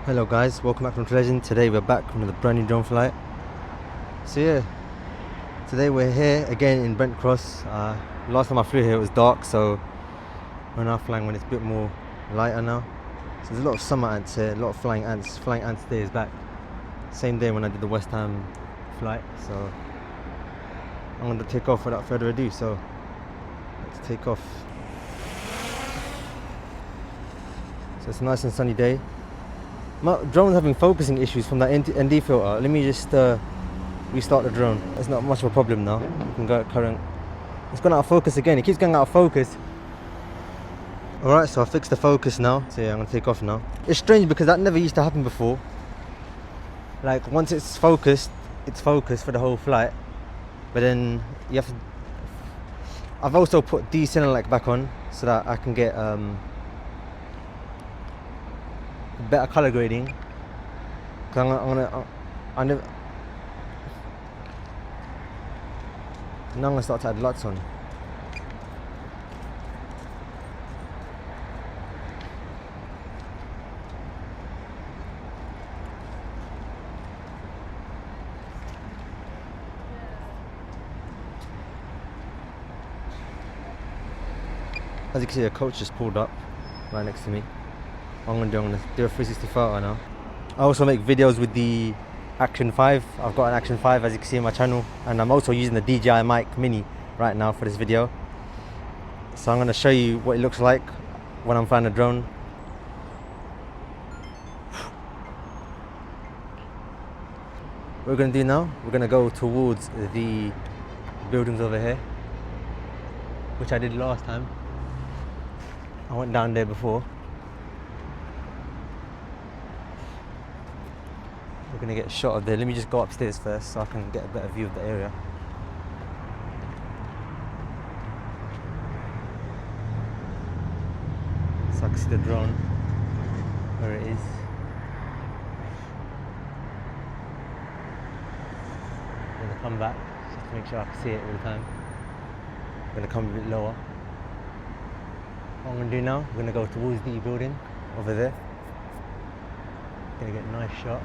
Hello guys, welcome back from Legend. Today we're back from the brand new drone flight. So yeah, today we're here again in Brent Cross. Last time I flew here it was dark, so we're now flying when it's a bit more lighter now. So there's a lot of summer ants here, a lot of flying ants. Flying ants day is back. Same day when I did the West Ham flight. So I'm going to take off without further ado. So let's take off. So it's a nice and sunny day. My drone's having focusing issues from that ND filter. Let me just restart the drone. It's not much of a problem now. You can go at current. It's gone out of focus again. It keeps going out of focus. Alright, so I fixed the focus now. So yeah, I'm gonna take off now. It's strange because that never used to happen before. Like once it's focused for the whole flight. But then you have to... I've also put D-Cinelec back on so that I can get better color grading. Cause now I'm gonna start to add LUTs on. As you can see, a coach just pulled up right next to me. What I'm gonna do a 360 photo now. I also make videos with the Action 5. I've got an Action 5 as you can see on my channel, and I'm also using the DJI mic mini right now for this video. So I'm gonna show you what it looks like when I'm flying a drone. What we're gonna do now, we're gonna go towards the buildings over here, which I did last time. I went down there before. We're gonna get a shot of there. Let me just go upstairs first so I can get a better view of the area. So I can see the drone, where it is. I'm gonna come back just to make sure I can see it all the time. I'm gonna come a bit lower. What I'm gonna do now, I'm gonna go towards the building over there. Gonna get a nice shot.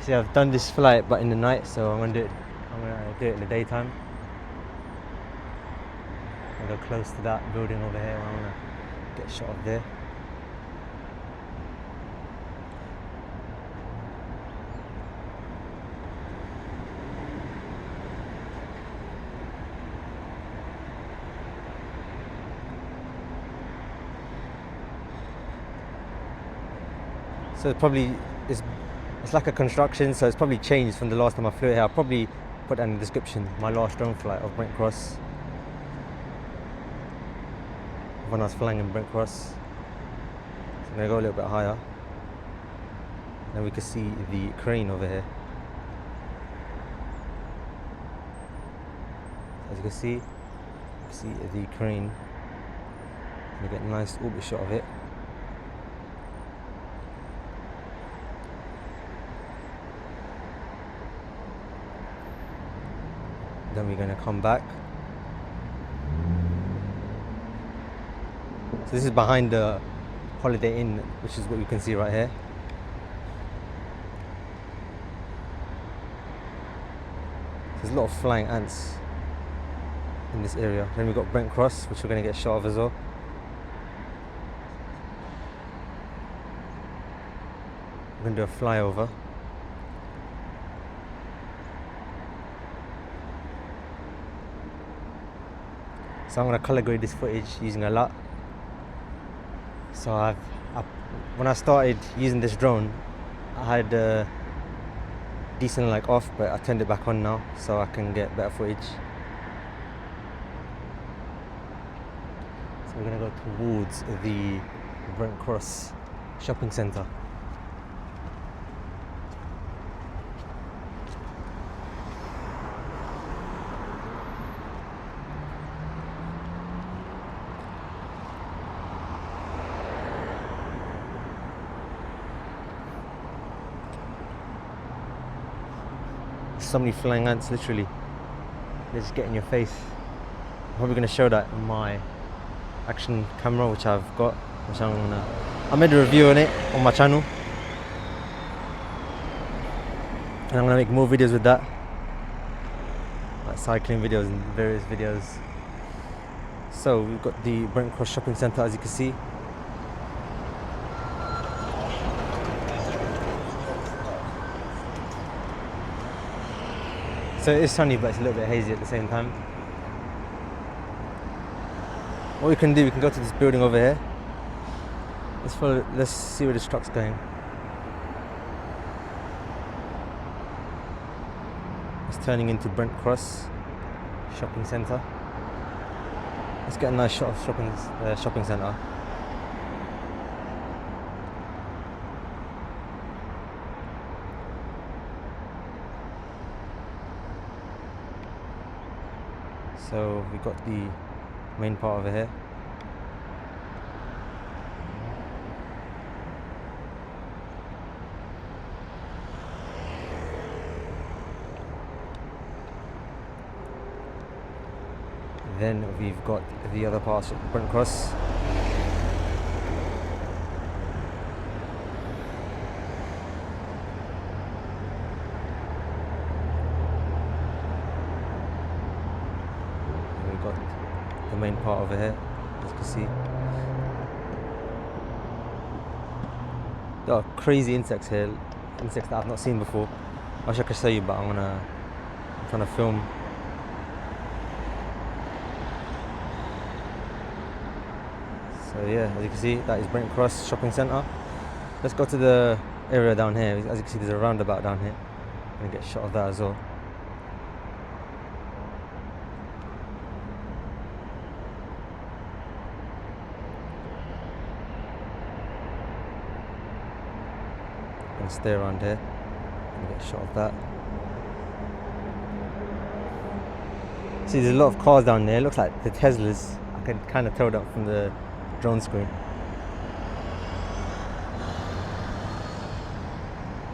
See, I've done this flight but in the night, so I'm gonna do it in the daytime. I'm gonna go close to that building over here. I'm gonna get a shot of there. So it's like a construction, so it's probably changed from the last time I flew here. I'll probably put that in the description, my last drone flight of Brent Cross. When I was flying in Brent Cross. So I'm gonna go a little bit higher. Then we can see the crane over here. As you can see the crane. You get a nice orbit shot of it. Then we're going to come back. So this is behind the Holiday Inn, which is what you can see right here. There's a lot of flying ants in this area. Then we've got Brent Cross, which we're going to get a shot of as well. We're going to do a flyover. So I'm going to color grade this footage using a LUT. So when I started using this drone, I had D-Cinelec off, but I turned it back on now so I can get better footage. So we're going to go towards the Brent Cross shopping centre. So many flying ants, literally. They just get in your face. I'm probably going to show that in my action camera, which I've got, which I made a review on it on my channel, and I'm gonna make more videos with that, like cycling videos and various videos. So we've got the Brent Cross Shopping Centre, as you can see. So it is sunny, but it's a little bit hazy at the same time. What we can do, we can go to this building over here. Let's see where this truck's going. It's turning into Brent Cross Shopping Centre. Let's get a nice shot of shopping centre. So we've got the main part over here. Then we've got the other parts of Brent Cross. And we've got the main part over here, as you can see. There are crazy insects here, insects that I've not seen before. I wish I could show you, but I'm trying to film. So yeah, as you can see, that is Brent Cross Shopping Centre. Let's go to the area down here. As you can see, there's a roundabout down here. I'm gonna get a shot of that as well. I'm gonna stay around here and get a shot of that. See, there's a lot of cars down there. It looks like the Teslas. I can kind of tell that from the drone screen.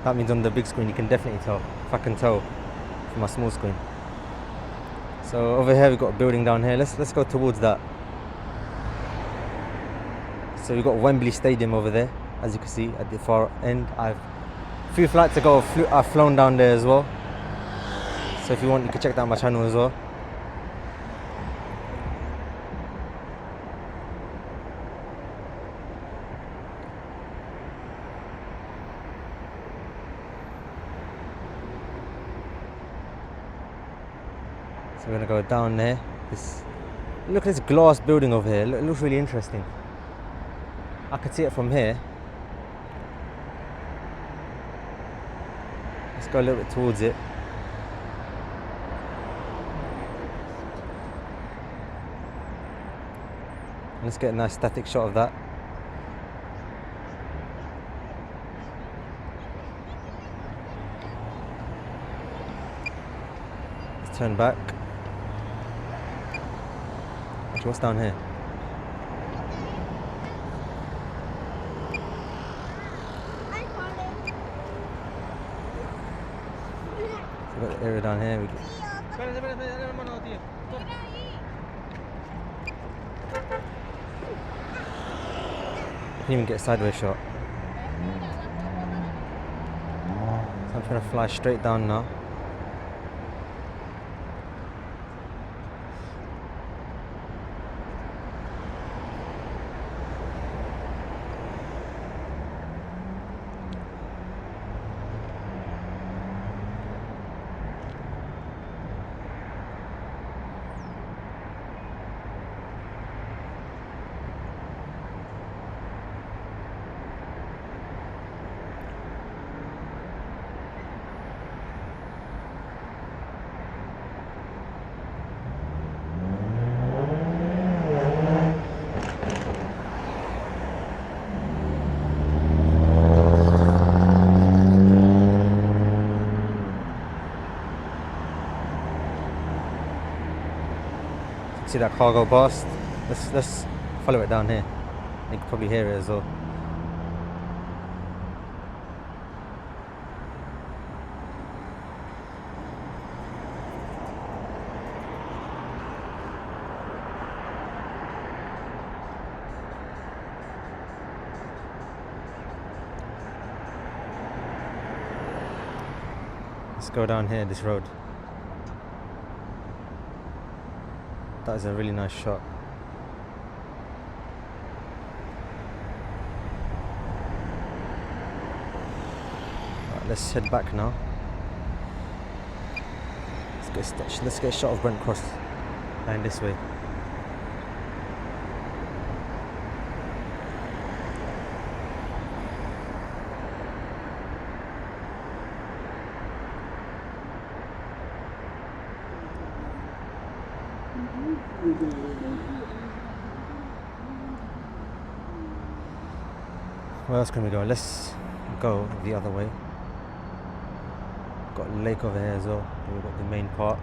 That means on the big screen you can definitely tell, if I can tell from my small screen. So over here we've got a building down here. Let's go towards that. So we've got Wembley Stadium over there, as you can see at the far end. A few flights ago I've flown down there as well. So if you want, you can check that on my channel as well. So we're gonna go down there. Look at this glass building over here. It looks really interesting. I can see it from here. Let's go a little bit towards it. Let's get a nice static shot of that. Let's turn back. Actually, what's down here? So we've got the area down here. You can even get a sideways shot. So I'm trying to fly straight down now. See that car go past? Let's follow it down here. You can probably hear it as well. Let's go down here, this road. That is a really nice shot. Right, let's head back now. Let's get a shot of Brent Cross going this way. Where else can we go? Let's go the other way. Got a lake over here as well. We've got the main part.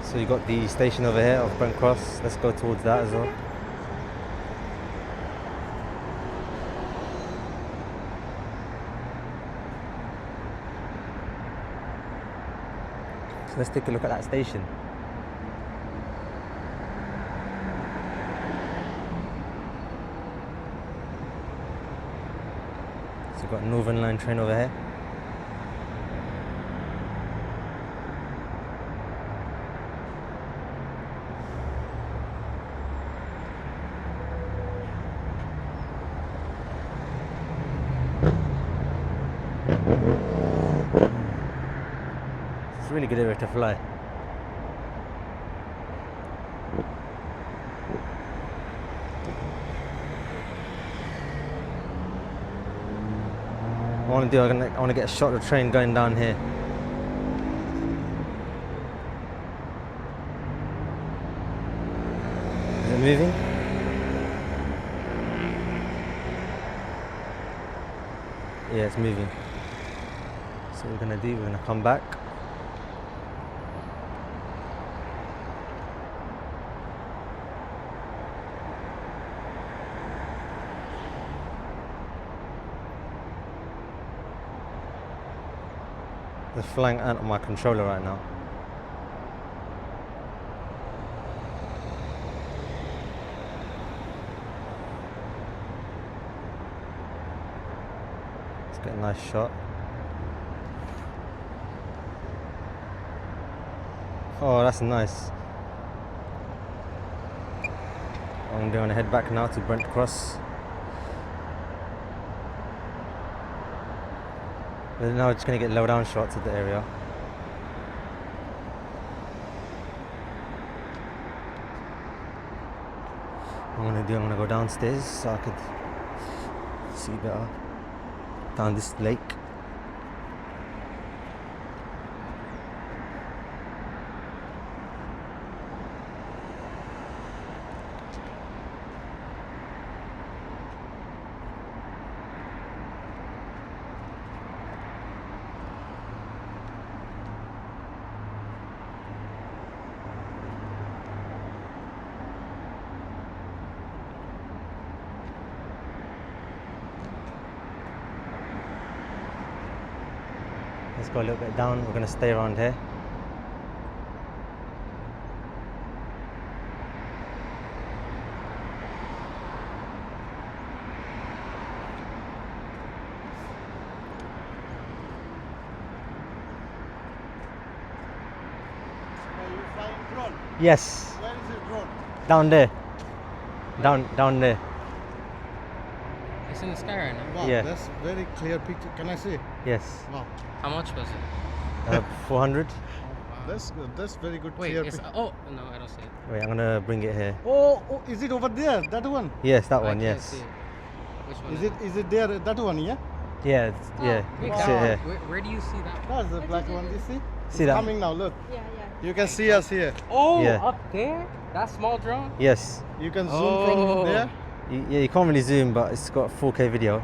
So you got the station over here of Brent Cross. Let's go towards that as well. So let's take a look at that station. So you've got Northern Line train over here. It's a really good area to fly. I want to get a shot of the train going down here. Is it moving? Yeah, it's moving. So what we're gonna do, we're gonna come back. There's a flying ant on my controller right now. Let's get a nice shot. Oh, that's nice. I'm going to head back now to Brent Cross. But now we're just going to get low down shots of the area. What I'm going to do, I'm going to go downstairs so I could see better down this lake. Let's go a little bit down. We're going to stay around here. Are you flying drone? Yes, Where is the drone? down there. Down there. It's in the sky right now. Wow, Yeah. that's very clear picture. Can I see? Yes. Wow, How much was it? 400. that's good. That's very good. Wait, clear it's, picture. oh, no, I don't see it. Wait, I'm going to bring it here. Oh, is it over there? That one? Yes, that I one, can't yes. see it. Which one Is it there? That one? Yeah. Yeah, yeah. Wait, You wow. can see it here. Where do you see that? That's the black one. You see? See It's that? coming now. Look. Yeah. You can see us here. Oh, Yeah. up there? That small drone? Yes. You can zoom Oh. from there. Yeah, you can't really zoom, but it's got 4K video.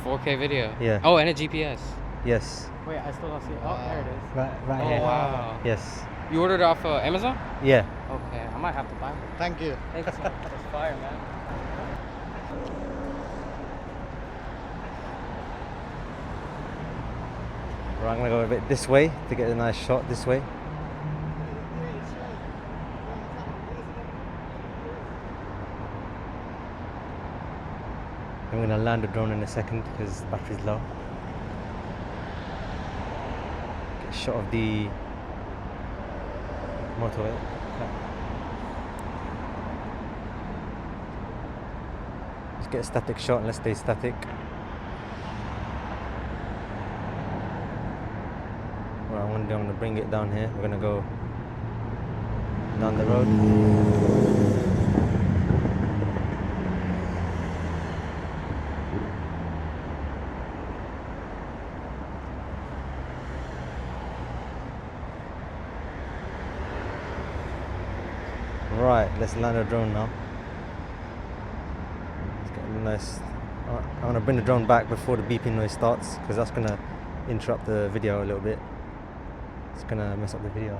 4K video? Yeah. Oh, and a GPS. Yes. Wait, I still don't see it. Oh, there it is. Right Oh, wow. Yes. You ordered off Amazon? Yeah. Okay, I might have to buy one. Thank you. Thanks. That's fire, man. Right, I'm gonna go a bit this way to get a nice shot this way. I'm gonna land the drone in a second because the battery's low. Get a shot of the motorway. Okay. Let's get a static shot and let's stay static. What I'm gonna bring it down here. We're gonna go down the road. Right, let's land a drone now. Let's get a nice. I'm gonna bring the drone back before the beeping noise starts because that's gonna interrupt the video a little bit. It's gonna mess up the video.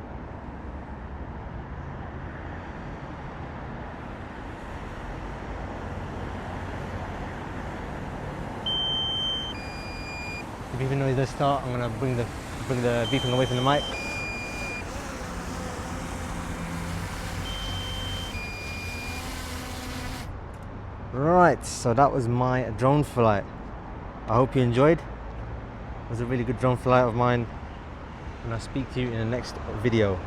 The beeping noise does start. I'm gonna bring the beeping away from the mic. Right, so that was my drone flight. I hope you enjoyed. It was a really good drone flight of mine, and I'll speak to you in the next video.